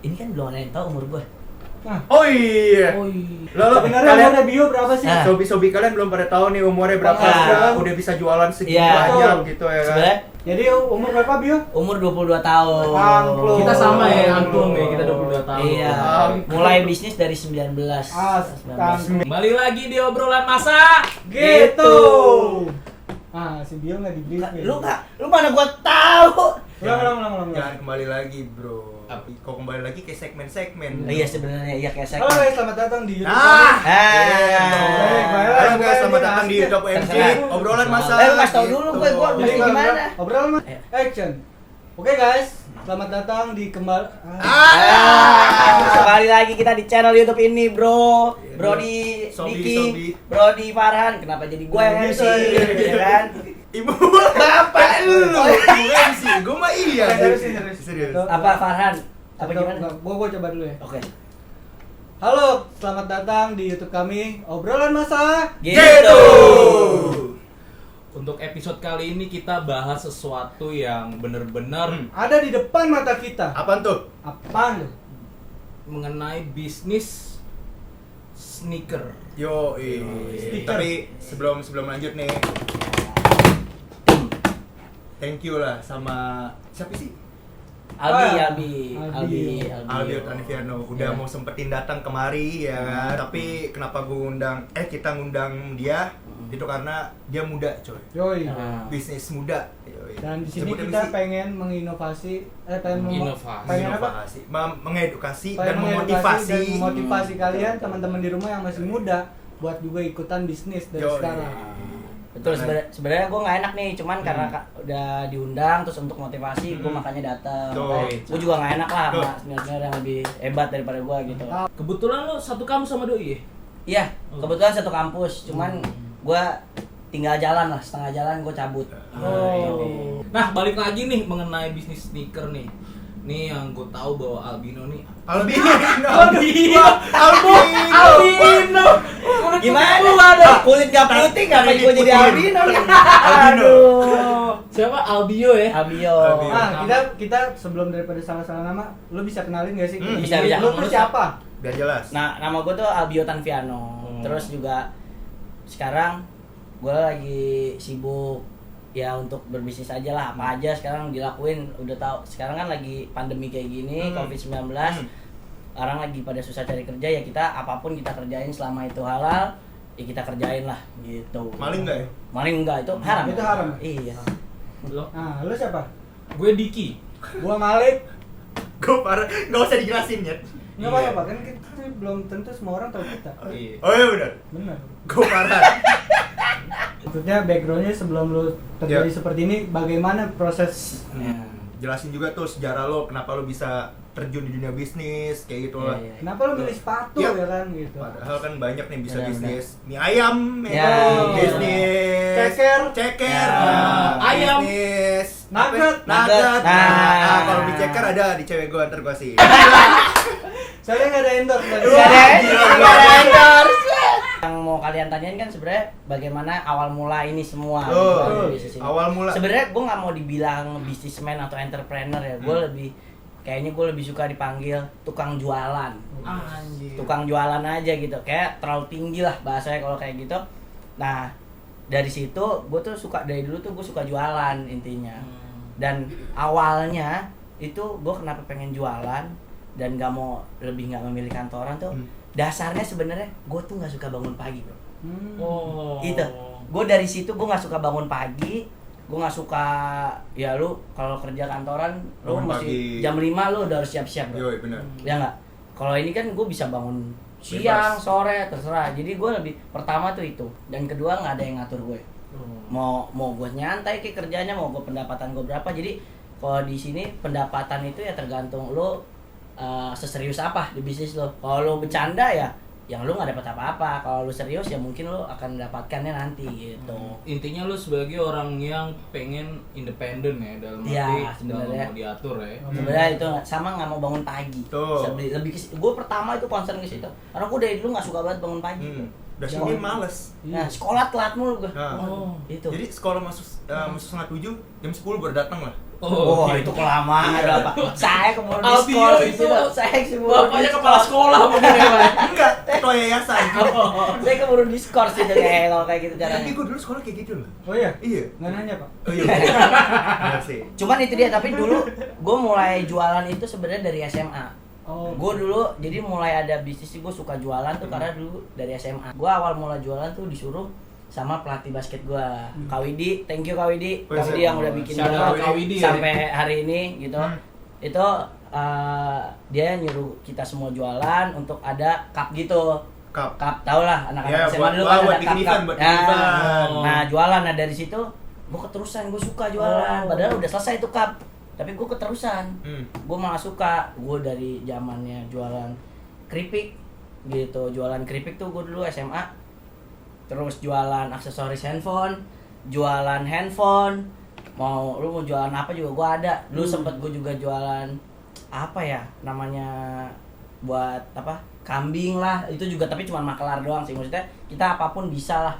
ini kan belum ada yang tahu umur gue. Nah. Oh iya. Sebenarnya umurnya Bio berapa sih? Sobi-sobi kalian belum pada tahu nih umurnya berapa. Nah. Udah bisa jualan segitu Iya. banyak gitu ya kan. Sebenarnya Jadi umur berapa Bio? umur 22 tahun. Angklung. Kita sama ya, angklung ya, kita 22 tahun. Iya. Mulai bisnis dari 19. Astaga. Kembali lagi di obrolan masa. Gitu. Ah, si Bio nggak dibeli. Lu mana gua tahu. Ulang. Jangan kembali lagi, bro. Kok kembali lagi ke segmen-segmen. Iya sebenarnya iya kayak Halo guys, selamat datang di YouTube. Halo guys, selamat datang di YouTube MC. Obrolan masa. Kasih tau dulu gue mesti gimana. Obrolan action. Oke guys, selamat datang di Kembali lagi kita di channel YouTube ini, bro. Brody, Sobi. Diki, Brody Farhan. Kenapa jadi gue yang MC, ya kan? Ibu apa lu? MC, gue mah iya. Serius. Apa Farhan? Apa gimana? Gua coba dulu ya. Oke. Halo, selamat datang di YouTube kami Obrolan Masa. Gitu. Untuk episode kali ini kita bahas sesuatu yang benar-benar Ada di depan mata kita. Apaan tuh? Apaan tuh? mengenai bisnis sneaker. Yo, Stiker. tapi sebelum lanjut nih, thank you lah sama siapa sih? Albi Otaviano udah mau sempetin datang kemari ya kan. Tapi kenapa kita ngundang dia itu karena dia muda, coy. Yoi. Bisnis muda. Yoi. Dan di sini Sebutnya kita sih, pengen menginovasi, Inovasi. pengen apa? mengedukasi dan Pengen memotivasi. dan memotivasi kalian teman-teman di rumah yang masih muda buat juga ikutan bisnis dari Yoi. sekarang. Betul, sebenarnya gue nggak enak nih, cuman karena udah diundang terus untuk motivasi, gue makanya datang. Gue juga nggak enak lah sama senior yang lebih hebat daripada gue gitu. Kebetulan lo satu kampus sama doi ya? Iya, kebetulan satu kampus, cuman gue tinggal jalan lah, setengah jalan gue cabut. Nah, balik lagi nih mengenai bisnis sneaker nih. Nih yang gue tahu bahwa Albino nih. Albino. Gimana? Kulit gak putih, ngapain gue jadi albino? Aduh. Siapa? Albio ya? Albio. Nah, kita sebelum daripada salah-salah nama, lu bisa kenalin gak sih? Bisa. Lu siapa? Biar jelas. Nah, nama gue tuh Albio Tanviano. Terus juga sekarang gue lagi sibuk ya untuk berbisnis aja lah, apa aja sekarang dilakuin. Udah tahu sekarang kan lagi pandemi kayak gini, COVID-19. Orang lagi pada susah cari kerja, ya kita apapun kita kerjain selama itu halal, ya kita kerjain lah gitu. Maling enggak ya? Maling enggak, itu haram. Itu haram. Iya. Lo? Nah, lu siapa? Gue Diki. Gua Malik. Gue parah, nggak usah dijelasin ya. Nggak apa-apa, kan kita belum tentu semua orang tahu kita. Iya. Oh iya benar. Bener. Gue parah. Maksudnya backgroundnya sebelum lu terjadi seperti ini, bagaimana proses? Jelasin juga tuh sejarah lo, kenapa lo bisa terjun di dunia bisnis kayak gitu lah. Iya. Kenapa lu milih sepatu Yap. ya kan gitu? Padahal kan banyak nih bisa Benar, bisnis mie ayam, Ya. bisnis Ceker. Ayam. bisnis Nugget. nugget. Nah. Kalau di ceker ada di cewek gue, ntar gue sih. Soalnya nggak ada endorse tadi. Nggak ada endorse. Yang mau kalian tanyain kan sebenarnya bagaimana awal mula ini semua. Bisnis ini. Awal mula. Sebenarnya gue nggak mau dibilang businessman atau entrepreneur ya. Kayaknya gue lebih suka dipanggil tukang jualan. Anjir. Tukang jualan aja gitu. Kayak terlalu tinggi lah bahasanya kalau kayak gitu. Nah, dari situ gue tuh dari dulu tuh gue suka jualan intinya. Dan awalnya itu gue kenapa pengen jualan dan nggak memilih kantoran tuh dasarnya sebenarnya gue tuh nggak suka bangun pagi, bro. Itu gue dari situ gue nggak suka bangun pagi, gue nggak suka ya lu kalau kerja kantoran lu Bangun mesti pagi. jam 5 lu udah harus siap-siap, bro. Yoi, benar. Ya nggak, kalau ini kan gue bisa bangun siang, Bebas. sore, terserah. Jadi gue lebih pertama tuh itu, dan kedua nggak ada yang ngatur gue. Mau gue nyantai kayak kerjanya, mau gue pendapatan gue berapa. Jadi kalau di sini pendapatan itu ya tergantung lo seserius apa di bisnis lo. Kalau lo bercanda ya yang lu nggak dapat apa-apa. Kalau lu serius ya mungkin lu akan mendapatkannya nanti gitu. Intinya lu sebagai orang yang pengen independen ya dalam Iya, arti sebenarnya. nggak mau diatur ya. Sebenarnya itu sama nggak mau bangun pagi. Tuh. Lebih gue pertama itu concern ke situ. Karena gue dari dulu nggak suka banget bangun pagi. Udah sini males. Nah, sekolah telat mulu gue. Nah. Itu. Jadi sekolah masuk 7:30, jam 10 baru datang lah. Oh, itu kelamaan ada apa? Saya keburu Albino diskors itu. Saya keburu Bapaknya kepala sekolah mungkin ya, Pak. Enggak, ketua yayasan. Saya keburu diskors itu kayak kalau kayak gitu Tapi caranya. gue dulu sekolah kayak gitu loh. Oh iya? Iya. Nggak nanya pak? Oh iya. Benar sih. Cuman itu dia, tapi dulu gue mulai jualan itu sebenarnya dari SMA. Oh. Gue dulu jadi mulai ada bisnis, gue suka jualan tuh karena dulu dari SMA. Gue awal mulai jualan tuh disuruh sama pelatih basket gue, Kak Widi. Thank you Kak Widi. Oh, Kak Widi yang udah bikin Shout gue out Kak Widi ya. sampai hari ini gitu. Itu dia nyuruh kita semua jualan untuk ada cup gitu. Cup. Tau lah anak-anak Ya, SMA buat- dulu buat kan ada bikin event, cup. buat bikin event. Nah, jualan. Nah dari situ gue keterusan, gue suka jualan. Padahal udah selesai tuh cup, tapi gue keterusan. Gue malah suka. Gue dari zamannya jualan keripik gitu, jualan keripik tuh gue dulu SMA. Terus jualan aksesoris handphone, jualan handphone. Lu mau jualan apa juga gue ada. Dulu sempet gue juga jualan apa ya namanya, buat apa, kambing lah itu juga, tapi cuma makelar doang sih, maksudnya kita apapun bisa lah.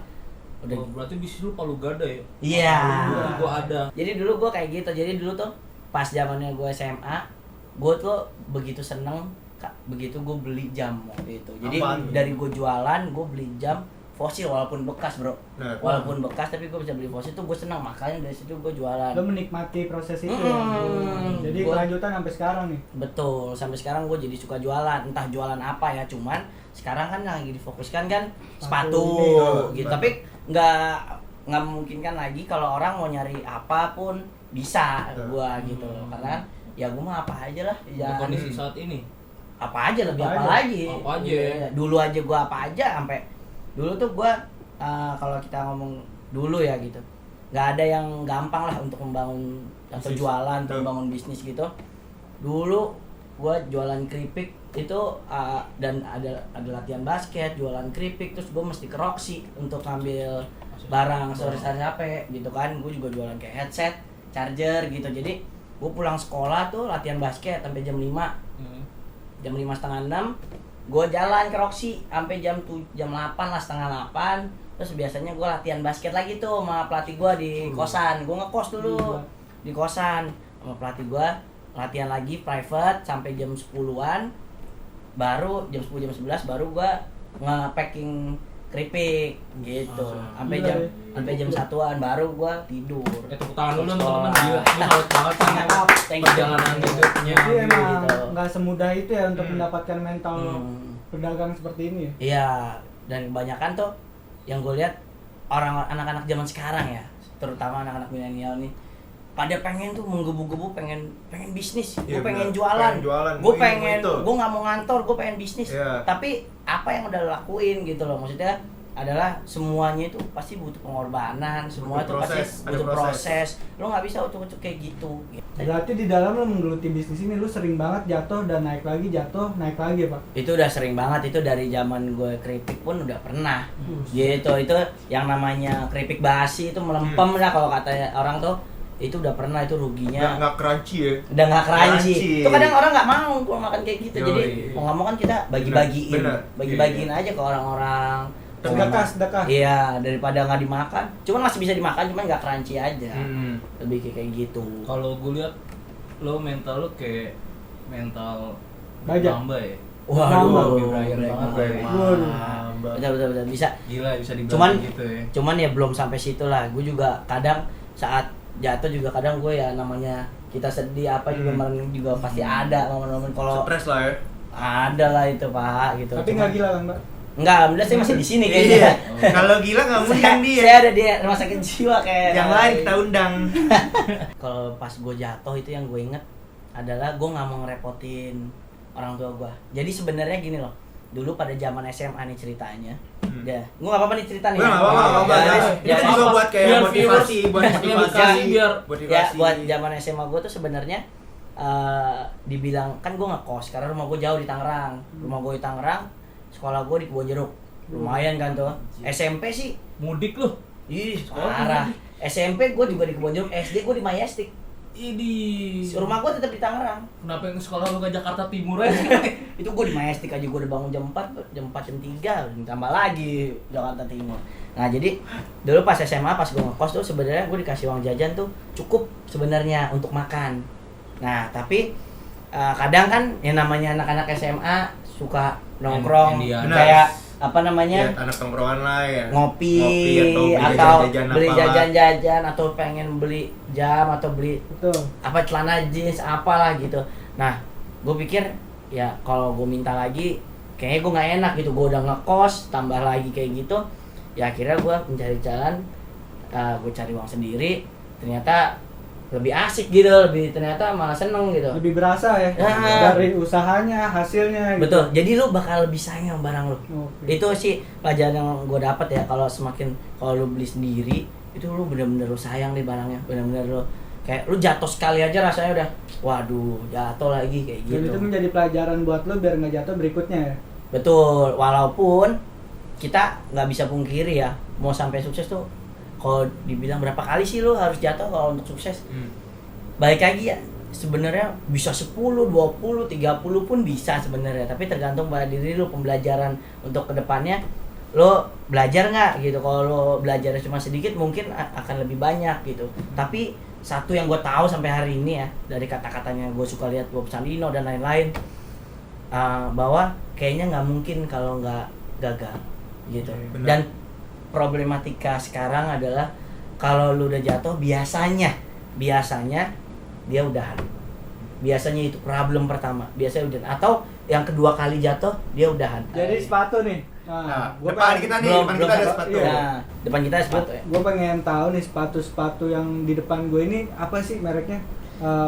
Udah. Oh, berarti bisnis lu palu gada ya? Iya. Dulu gua ada. Jadi dulu gue kayak gitu. Jadi dulu tuh pas zamannya gue SMA, gue tuh begitu seneng, begitu gue beli jam waktu itu. Jadi Apaan? dari gue jualan, gue beli jam Fossil walaupun bekas bro. Nah, Walaupun bekas tapi gue bisa beli Fossil tuh gue seneng, makanya dari situ gue jualan. Lo menikmati proses itu ya? Jadi Gua- kelanjutan sampai sekarang nih? Betul, sampai sekarang gue jadi suka jualan, entah jualan apa ya, cuman sekarang kan lagi difokuskan kan sepatu Sepatu gitu, ini. tapi nggak memungkinkan lagi kalau orang mau nyari apapun bisa gua gitu loh, karena kan ya gua mah apa aja lah, Untuk ya kondisi saat ini. apa aja lebih Apa apa, aja? lagi. Apa aja. Iya, dulu aja gua apa aja, sampai dulu tuh gua kalau kita ngomong dulu ya gitu, nggak ada yang gampang lah untuk membangun atau Bisnis. jualan atau membangun bisnis gitu. Dulu gua jualan keripik itu dan ada latihan basket, jualan keripik, terus gua mesti ke Roxy untuk ngambil barang aksesoris HP gitu kan. Gue juga jualan kayak headset, charger gitu. Jadi gue pulang sekolah tuh latihan basket sampai jam 5, jam 5:30 gue jalan ke Roxy sampai jam 8 lah, setengah 8. Terus biasanya gue latihan basket lagi tuh sama pelatih gue di kosan. Gue ngekos dulu di kosan sama pelatih gue, latihan lagi private sampai jam 10-an. Baru jam 10 jam 11 baru gue nge-packing keripik gitu. Sampai Gila jam ya. 1-an baru gue tidur. Tepuk tangan dulu Sekolah. teman-teman, gila. Ini salut banget sih. Thank you. Perjalanan hidupnya. Jadi emang gitu. nggak semudah itu ya untuk mendapatkan mental pedagang seperti ini ya? Iya, dan kebanyakan tuh yang gue lihat anak-anak zaman sekarang ya, terutama anak-anak milenial nih, pada pengen tuh menggebu-gebu, pengen bisnis, gue Iya, pengen bener. jualan, Pengen jualan, gue mau ini, pengen, mau itu. gue nggak mau ngantor, gue pengen bisnis. Iya. Tapi apa yang udah lo lakuin gitu loh, maksudnya adalah semuanya itu pasti butuh pengorbanan, semua itu Butuh pasti proses, ada butuh proses. proses. Lo nggak bisa ucuk-ucuk kayak gitu. Berarti di dalam lo menggeluti bisnis ini lo sering banget jatuh dan naik lagi, jatuh naik lagi ya pak? Itu udah sering banget, itu dari zaman gue keripik pun udah pernah. Gitu, itu yang namanya keripik basi itu melempem lah kalau kata orang tuh, itu udah pernah, itu ruginya Nggak crunchy ya. udah nggak crunchy. Crunchy. Itu kadang orang nggak mau kalau makan kayak gitu. Yoi. Jadi mau nggak mau kan kita bagi-bagiin, Bener. bagi-bagiin aja ke orang-orang. Sedekah, sedekah. Iya, daripada nggak dimakan. Cuman masih bisa dimakan, cuman nggak crunchy aja. Lebih kayak gitu. Kalau gue lihat lo mental lo kayak mental Bajak. Mamba ya. Waduh, Kobe Bryant banget, keren. Waduh. Betul, bisa. Gila bisa dibilang Cuman gitu ya. Cuman ya belum sampai situ lah. Gue juga kadang saat jatuh juga kadang gue ya namanya kita sedih apa juga momen juga pasti ada momen-momen kalau Stres lah ya. ada lah itu pak gitu. Tapi nggak gila kan mbak? Enggak, alhamdulillah saya masih di sini Iya. kayaknya. Kalau gila nggak undang dia. Saya ada di rumah sakit jiwa kayak. Yang lain kita undang. Kalau pas gue jatuh itu yang gue inget adalah gue nggak mau ngerepotin orang tua gue. Jadi sebenarnya gini loh. Dulu pada zaman SMA nih ceritanya. Ya, gue nggak apa-apa nih cerita nih. Nggak apa-apa, nggak apa-apa. Ya, Ini ya, juga buat kayak Biar motivasi, viewers- buat motivasi. motivasi biar ya buat zaman SMA gue tuh sebenarnya dibilang kan gue ngekos karena rumah gue jauh di Tangerang. Rumah gue di Tangerang, sekolah gue di Kebonjeruk. Lumayan kan tuh. SMP sih, mudik lo. ih parah. SMP gue juga di Kebonjeruk, SD gue di Mayastik. Ini Rumah gua tetap di Tangerang. kenapa yang sekolah lu ke Jakarta Timur aja? Itu gua di Majestic aja, gua udah bangun jam 4, jam 3, tambah lagi Jakarta Timur. Nah, jadi dulu pas SMA pas gua ngekos tuh sebenarnya gua dikasih uang jajan tuh cukup sebenarnya untuk makan. Nah, tapi kadang kan yang namanya anak-anak SMA suka nongkrong Yang kayak apa namanya? Ya, anak tongkrongan lah ya. Ngopi atau atau beli jajan-jajan atau pengen beli jam atau beli Betul. apa celana jeans apalah gitu. Nah, gue pikir ya kalau gue minta lagi kayaknya gue nggak enak gitu. Gue udah ngekos tambah lagi kayak gitu. Ya akhirnya gue mencari jalan, gue cari uang sendiri. Ternyata lebih asik gitu, ternyata malah seneng gitu. Lebih berasa ya dari usahanya, hasilnya gitu. Betul. Jadi lu bakal lebih sayang sama barang lu. Oke. Itu sih pelajaran yang gue dapat ya, kalau lu beli sendiri itu lu bener-bener lu sayang nih barangnya, bener-bener lu kayak lu jatuh sekali aja rasanya udah waduh jatuh lagi kayak Dan gitu. itu menjadi pelajaran buat lo biar nggak jatuh berikutnya ya. Betul, walaupun kita nggak bisa pungkiri ya, mau sampai sukses tuh kalau dibilang berapa kali sih lu harus jatuh kalau untuk sukses. Balik lagi ya, sebenarnya bisa 10, 20, 30 pun bisa sebenarnya, tapi tergantung pada diri lu, pembelajaran untuk kedepannya lo belajar nggak gitu. Kalau lo belajarnya cuma sedikit mungkin akan lebih banyak gitu. Tapi satu yang gue tahu sampai hari ini ya, dari kata-katanya gue suka lihat Bob Sandino dan lain-lain, bahwa kayaknya nggak mungkin kalau nggak gagal gitu. Benar. Dan problematika sekarang adalah kalau lu udah jatuh biasanya dia udahan. Biasanya itu problem pertama, biasanya udahan. Atau yang kedua kali jatuh dia udahan. Jadi sepatu nih. Nah, gua depan pengen- kita nih, Belum depan kita ada apa- sepatu. iya. Nah, depan kita ada sepatu ya. Gue pengen tahu nih sepatu-sepatu yang di depan gue ini apa sih mereknya?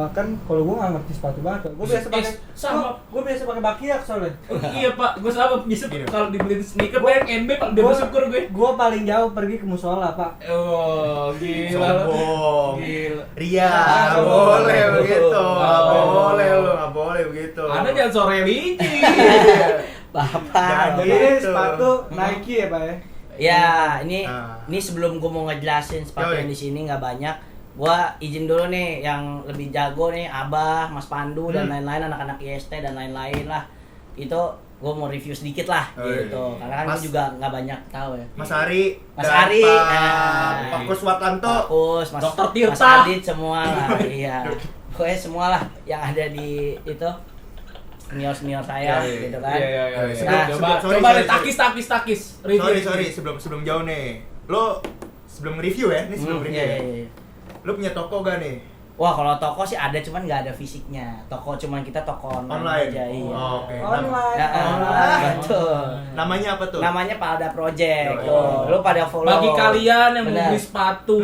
Kan kalau gue nggak ngerti sepatu banget. Gue biasa pakai sama. Gue biasa pakai Bakiak soalnya. Iya pak, gue sama bisa Gini. kalau dibeliin sneaker bayar NB pak, udah bersyukur gue. Gue paling jauh pergi ke musola pak. Oh gila lo. Sombong. Gila. Ria, Ah, nggak boleh begitu. Nggak Oh. boleh lu, nggak boleh begitu. Anda jangan sore religi. Bapak. Jangan. Jadi gitu. sepatu Nike ya pak ya. Ya, ini Ah. ini sebelum gue mau ngejelasin sepatu Yoi. yang di sini nggak banyak, gua izin dulu nih yang lebih jago nih, Abah, Mas Pandu dan lain-lain, anak-anak IST dan lain-lain lah. Itu gue mau review sedikit lah Yoi. gitu. Karena kan Mas- gue juga nggak banyak tahu ya. Mas Ari, Mas dan Ari, Pak Kuswatanto. Fokus, Mas, Dr. Mas Tirta. Adit semua lah, iya. Pokoknya semua lah yang ada di itu senior saya Yoi. gitu kan. Iya. Nah, Coba sorry, coba sorry, deh takis. Sorry, sebelum jauh nih. Lo sebelum review ya, ini sebelum review iya, ya. iya. Lo punya toko gak nih? Wah, kalau toko sih ada, cuman nggak ada fisiknya. Toko cuman kita toko online, Online. aja, iya. Oh, oke. Online. Ya, Online. betul. Namanya apa tuh? Namanya Palda Project. Oh. Tuh, lu pada follow. Bagi kalian yang mau Benar. beli sepatu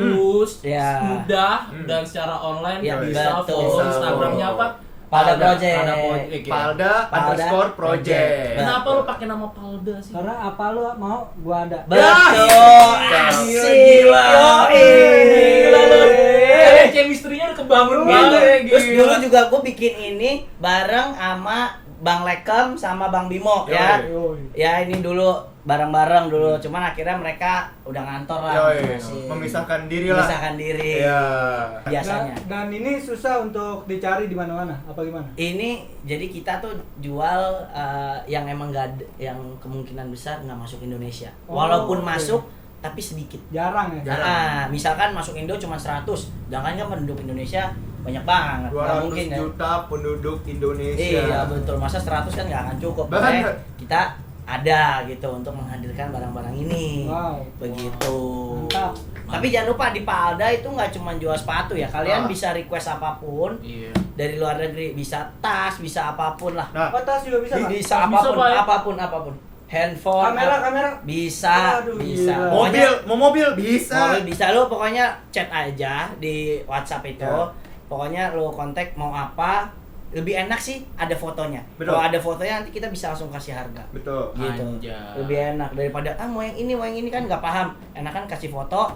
Ya. mudah dan secara online Ya, bisa betul. follow Bisa. Instagramnya apa? Palda Project. Palda Project. ya. Palda Palda _project. Project. Kenapa lu pakai nama Palda sih? Karena apa lu mau gua ada. Betul. Ya, Asik. gila. Yoi. Gila lu. Chemistry-nya udah kebangun banget ya, Terus gila. dulu juga gue bikin ini bareng sama Bang Lekem sama Bang Bimo ya. Yoi. Ya ini dulu bareng-bareng dulu, cuman akhirnya mereka udah ngantor lah. Yoi, masing-masing. memisahkan diri lah. Memisahkan diri. Iya. Biasanya. Dan ini susah untuk dicari di mana-mana. Apa gimana? Ini jadi kita tuh jual yang emang yang kemungkinan besar nggak masuk Indonesia. Oh, Walaupun oke. masuk tapi sedikit. Jarang ya. Jarang. Misalkan masuk Indo cuma 100, sedangkan kan penduduk Indonesia banyak banget. Nggak 200 mungkin ya. juta penduduk Indonesia. Iya betul, masa 100 kan nggak akan cukup. Banget. Makanya kita ada gitu untuk menghadirkan barang-barang ini. Wow. Begitu. Mantap. Tapi jangan lupa di Palda itu nggak cuma jual sepatu ya. Kalian Ah. bisa request apapun Iya. dari luar negeri, bisa tas, bisa apapun lah. Nah, Oh, tas juga bisa, Pak? Bisa Bisa, apapun, Pak, ya? apapun. Handphone, Kamera. bisa, Aduh, bisa. gila. mobil, mau mobil bisa. Mobil bisa, lu pokoknya chat aja di WhatsApp itu. Ya. Pokoknya lu kontak mau apa. Lebih enak sih ada fotonya. Betul. Kalau ada fotonya nanti kita bisa langsung kasih harga. Betul. Gitu. Anjay. Lebih enak daripada mau yang ini kan nggak paham. Enakan kasih foto,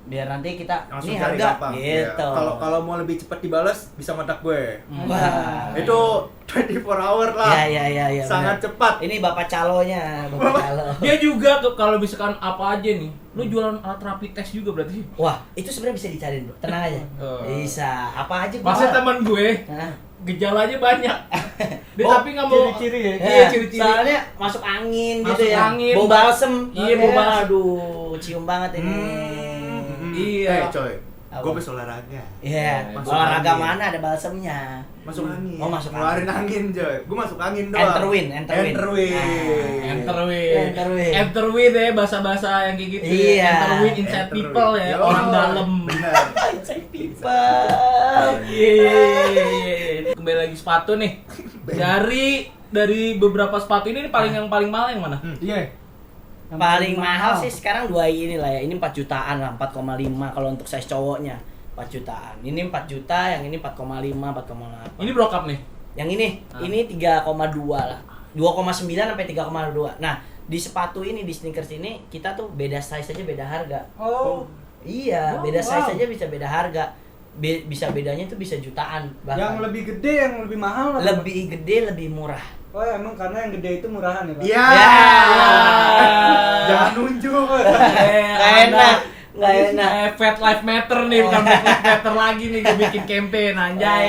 biar nanti kita Langsung ini cari harga gampang. Iya. gitu. Kalau mau lebih cepat dibalas bisa kontak gue. Wah. Itu 24 hour lah. Iya, Sangat benar. cepat. Ini bapak calonya, bapak calo. Dia juga tuh kalau misalkan apa aja nih, lu jualan alat rapid test juga berarti. Wah, itu sebenarnya bisa dicariin, Bro. Tenang aja. Bisa. Apa aja gua. Masa teman gue Hah? gejalanya banyak. Dia Oh, tapi nggak mau ciri-ciri ya? Iya, ciri-ciri. Soalnya masuk angin Masuk gitu ya. angin. Bau balsem. Iya, bau balsem. Aduh, cium banget ini. Iya. Coy. Apa? Gue bisa olahraga. Iya, Masuk olahraga angin. mana ada balsemnya. Masuk angin. Oh, masuk Ngeluarin angin, coy. Gue masuk angin doang. Enterwin. Enterwin ya bahasa-bahasa yang kayak gitu. Iya. Enterwin inside people ya, orang dalam. Benar. Iya. Kembali lagi sepatu nih. Dari beberapa sepatu ini yang paling mahal yang mana? Iya. Yang Paling mahal sih sekarang dua ini lah ya. Ini 4 jutaan lah, 4,5 kalau untuk size cowoknya. 4 jutaan. Ini 4 juta, yang ini 4,5, 4,8. Ini brokap nih. Yang ini 3,2 lah. 2,9 sampai 3,2. Nah, di sepatu ini, di sneakers ini kita tuh beda size aja beda harga. Oh, Iya, Oh, beda size wow. aja bisa beda harga. Bisa bedanya tuh bisa jutaan yang bahkan. lebih gede, yang lebih mahal apa? Lebih gede, lebih murah. Oh, emang karena yang gede itu murahan ya, Pak? Iya. Ya. Jangan nunjuk. Nggak enak, nggak enak. Fat Life Matter nih, bukan Fat Life Matter lagi nih, gue bikin campaign anjay.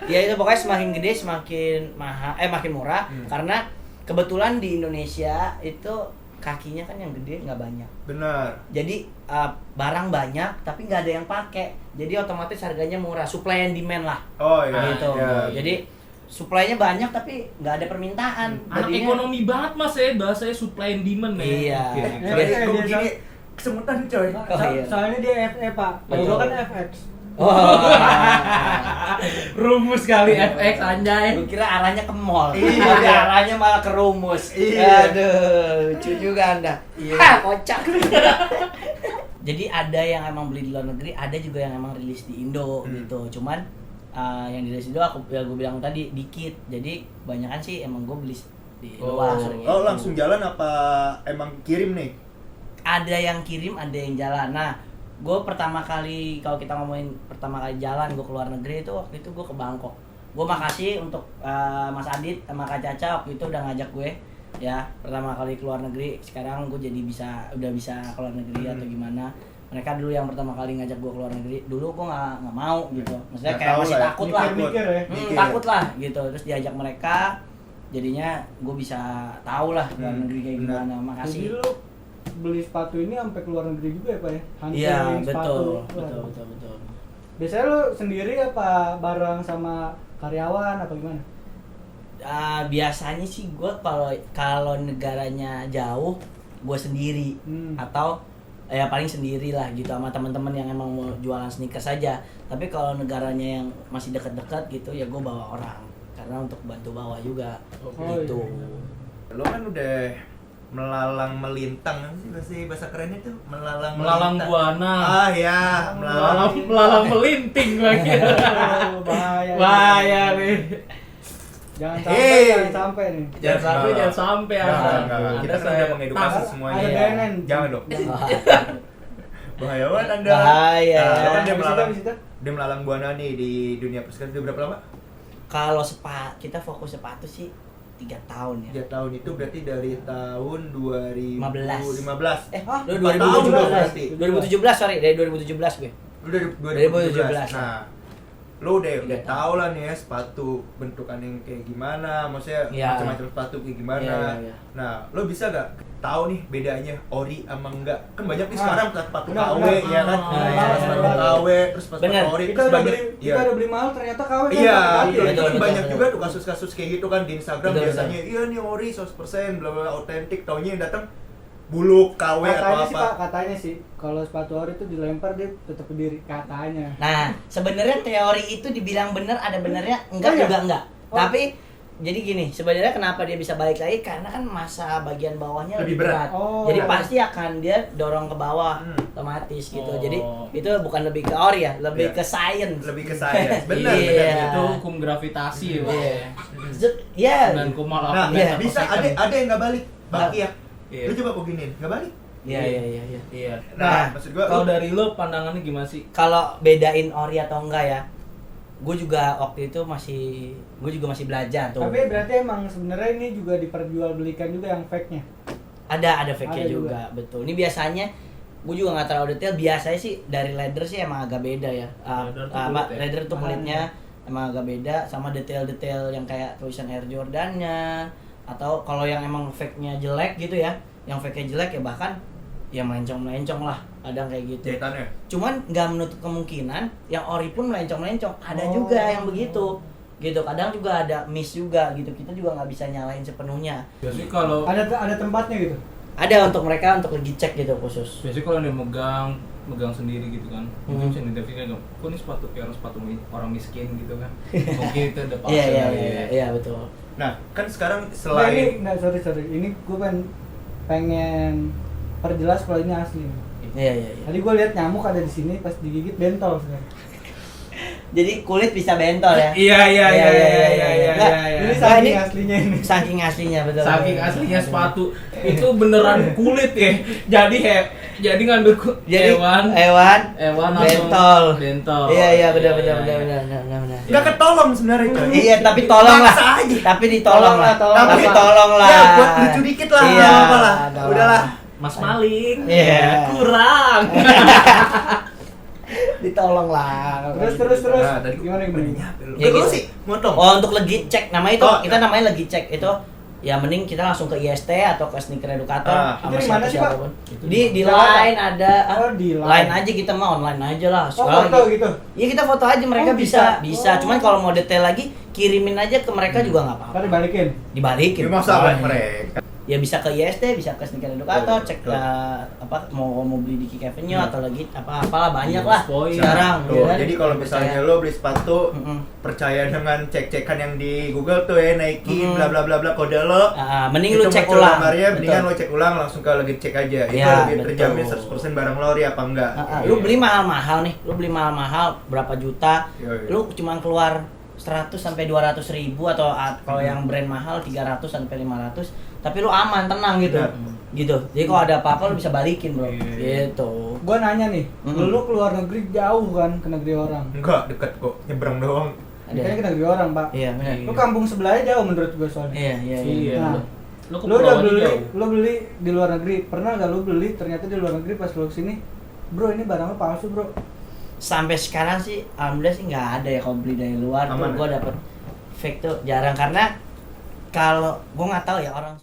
Ya itu pokoknya semakin gede semakin mahal, makin murah karena kebetulan di Indonesia itu kakinya kan yang gede nggak banyak. Benar. Jadi barang banyak tapi nggak ada yang pakai. Jadi otomatis harganya murah, supply and demand lah. Oh iya. Gitu. Iya. Jadi supply-nya banyak tapi nggak ada permintaan. Anak Jadinya- ekonomi banget mas ya, bahasanya supply and demand ya. Iya. Oke. Soalnya Iya, gue iya, begini kesemutan coy. Oh, iya. Soalnya dia FE, Pak. Kalau Betul. gua kan FX. Oh. Rumus kali FX anjay. Lu kira arahnya ke mall. Iya. Tapi arahnya malah ke rumus. Iya. Aduh, lucu juga Anda. Iya. Ah, kocak. Jadi ada yang emang beli di luar negeri, ada juga yang emang rilis di Indo gitu. Cuman yang di Indo gue bilang tadi dikit. Jadi kebanyakan sih emang gue beli di luar. gitu. Oh langsung jalan apa emang kirim nih? Ada yang kirim, ada yang jalan. Nah, gue pertama kali kalau kita ngomongin pertama kali jalan gue ke luar negeri itu waktu itu gue ke Bangkok. Gue makasih untuk Mas Adit sama Kak Caca waktu itu udah ngajak gue ya pertama kali ke luar negeri. Sekarang gue jadi udah bisa ke luar negeri atau gimana. Mereka dulu yang pertama kali ngajak gue ke luar negeri. Dulu gue nggak mau gitu. Maksudnya Nggak kayak tahu masih lah ya. takut lah. Mikir ya. Mikir. Takut lah gitu. Terus diajak mereka. Jadinya gue bisa tahu lah luar negeri kayak benar. gimana. Makasih. Jadi lu beli sepatu ini sampai ke luar negeri juga ya, Pak ya? Iya, Hunting sepatu. betul. Biasanya lu sendiri apa bareng sama karyawan apa gimana? Biasanya sih gue kalau negaranya jauh gue sendiri atau ya paling sendiri lah gitu sama teman-teman yang emang mau jualan sneakers saja. Tapi kalau negaranya yang masih dekat-dekat gitu ya gue bawa orang karena untuk bantu bawa juga gitu. Lo kan udah melalang melintang kan sih bahasa kerennya tuh melalang Buana. Ah ya, Melalang melinting lagi. Oh, bahaya. Bahaya nih. Jangan sampai nih. Jangan sampai. Enggak. Kita kan udah mengedukasi tas, semuanya. ada BNN. Jangan dong. Bahaya banget Anda. Bahaya. Nah, lo kan dia Habis melalang, itu, habis itu? dia melalang buana nih di dunia persekarang udah berapa lama? Kalau kita fokus sepatu sih 3 tahun ya. 3 tahun itu berarti dari tahun 2015. 2017. Lu 4 tahun dong berarti. 2017 sorry dari 2017 gue. Lu dari 2017. Nah, lu udah tahu lah nih ya sepatu bentukan yang kayak gimana, maksudnya Iya. macam-macam sepatu kayak gimana. Iya. Nah, lu bisa gak tahu nih bedanya ori sama enggak? Kan banyak nih sekarang sepatu benar, KW benar. ya kan. Iya. Sepatu KW, terus sepatu Benar. ori, Kita terus udah banyak. beli, kita udah beli mahal ternyata KW kan. Iya, Betul, itu kan betul, banyak betul. juga tuh kasus-kasus kayak gitu kan di Instagram Betul, biasanya. Iya nih ori 100% bla bla autentik, taunya yang datang buluk KW atau Katanya sih apa. Pak, katanya sih kalau sepatu ori itu dilempar dia tetap berdiri katanya. Nah, sebenarnya teori itu dibilang benar ada benernya, enggak Oh, iya? juga enggak. Oh. Tapi jadi gini, sebenarnya kenapa dia bisa balik lagi karena kan masa bagian bawahnya Lebih lebih berat. berat. Oh. Jadi pasti akan dia dorong ke bawah otomatis gitu. Jadi itu bukan lebih ke ori ya, lebih Iya. ke science. Lebih ke science. Benar, Iya. benar. Itu hukum gravitasi ya, Pak. Iya. Nah, 9,8 iya, bisa ada yang nggak balik. Baki ya. Iya. Lu coba kok giniin, nggak balik. Iya. Iya. Nah, maksud gua kalau dari lo pandangannya gimana sih? Kalau bedain ori atau enggak ya, gue juga waktu itu masih belajar tuh. Tapi berarti emang sebenarnya ini juga diperjualbelikan juga yang fake-nya. Ada fake-nya Ada juga, betul. Ini biasanya gue juga nggak terlalu detail. Biasanya sih dari leather sih emang agak beda ya. Leather tuh kulit ya? Leather tuh kulitnya Bahannya. emang agak beda, sama detail-detail yang kayak tulisan Air Jordan-nya, atau kalau yang emang fake-nya jelek gitu ya, yang fake-nya jelek ya bahkan ya melencong lah, kadang kayak gitu. jahitannya. Cuman nggak menutup kemungkinan yang ori pun melencong, ada Oh. juga yang begitu gitu. Kadang juga ada miss juga gitu, kita juga nggak bisa nyalain sepenuhnya. Biasanya kalau Ada tempatnya gitu. Ada untuk mereka untuk lagi cek gitu khusus. biasanya kalau dia megang sendiri gitu kan, mungkin Hmm. bisa identifikasi kok ini sepatu kayak sepatu orang miskin gitu kan. Mungkin itu ada palsu. Iya betul. Nah, kan sekarang Nah, ini selain enggak, sorry. Ini gue pengen perjelas kalau ini asli. Iya. Tadi gue lihat nyamuk ada di sini, pas digigit bentol sebenarnya. Jadi kulit bisa bentol ya. Iya. Nggak, Ini Nah, saking ini- aslinya ini. Saking aslinya betul. Saking aslinya sepatu itu beneran kulit ya. Jadi ngambil Jadi hewan langsung bentol. Bentol. Iya benar. nggak ketolong sebenarnya coy. Iya, tapi tolong lah. Maksa aja. Tapi ditolong lah. Tolong Tapi lah. tolong lah. Ya, buat lucu dikit lah, Iya, nggak apa-apa lah. nggak Udahlah. Mas Malik. Iya. Kurang. Ditolong lah. Terus. Nah, tadi Gimana? Ya, Lu gitu. sih, motong. Oh, untuk lagi cek nama itu Oh, kita ya. namanya lagi cek itu. Ya mending kita langsung ke IST atau ke Sneaker Educator Ah, itu di mana sih, Pak? siapapun. Itu Di di line ada. Oh, di line. Line aja kita mah online aja lah. Oh, Sekali foto lagi. gitu. Iya kita foto aja, mereka Oh, bisa. bisa. Cuman kalau mau detail lagi kirimin aja ke mereka juga nggak apa-apa. Ntar dibalikin. Dibalikin. Ya masa Oh, mereka. Ya bisa ke IST, bisa ke Sneaker Educator, cek Betul. apa mau beli di Kick Avenue Hmm. atau lagi apalah banyak Di lah Spoil. sekarang. Tuh, ya kan? jadi kalau misalnya Percaya. lo beli sepatu, Mm-mm. percaya dengan cek-cekan yang di Google tuh ya, Nike, Mm. bla bla bla bla kode lo. Mending itu lu cek muncul ulang. gambarnya, mendingan Betul. lo cek ulang langsung ke lagi cek aja. Itu Iya, lebih terjamin betul. 100% barang lo ori apa enggak. Lu beli mahal-mahal nih, lu beli mahal-mahal berapa juta, Iya. lu cuma keluar 100 sampai 200 ribu atau kalau yang brand mahal 300 sampai 500, tapi lu aman, tenang gitu. Benar. Gitu. Jadi kalau ada apa-apa lu bisa balikin, Bro. Iya. Gitu. Gua nanya nih, Mm-mm. lu keluar negeri jauh kan ke negeri orang. Enggak, deket kok, nyebrang doang. Ini kan ke negeri orang, Pak. Iya, benar. Lu kampung sebelahnya jauh menurut gua soalnya. Iya. Iya. Nah, Lu ke lu udah Pulau beli, jauh. lu beli di luar negeri. Pernah nggak lu beli ternyata di luar negeri pas lu kesini, bro ini barang lu palsu bro. Sampai sekarang sih alhamdulillah sih nggak ada ya kalau beli dari luar Aman, tuh gua dapet fake tuh jarang, karena kalau gua nggak tahu ya orang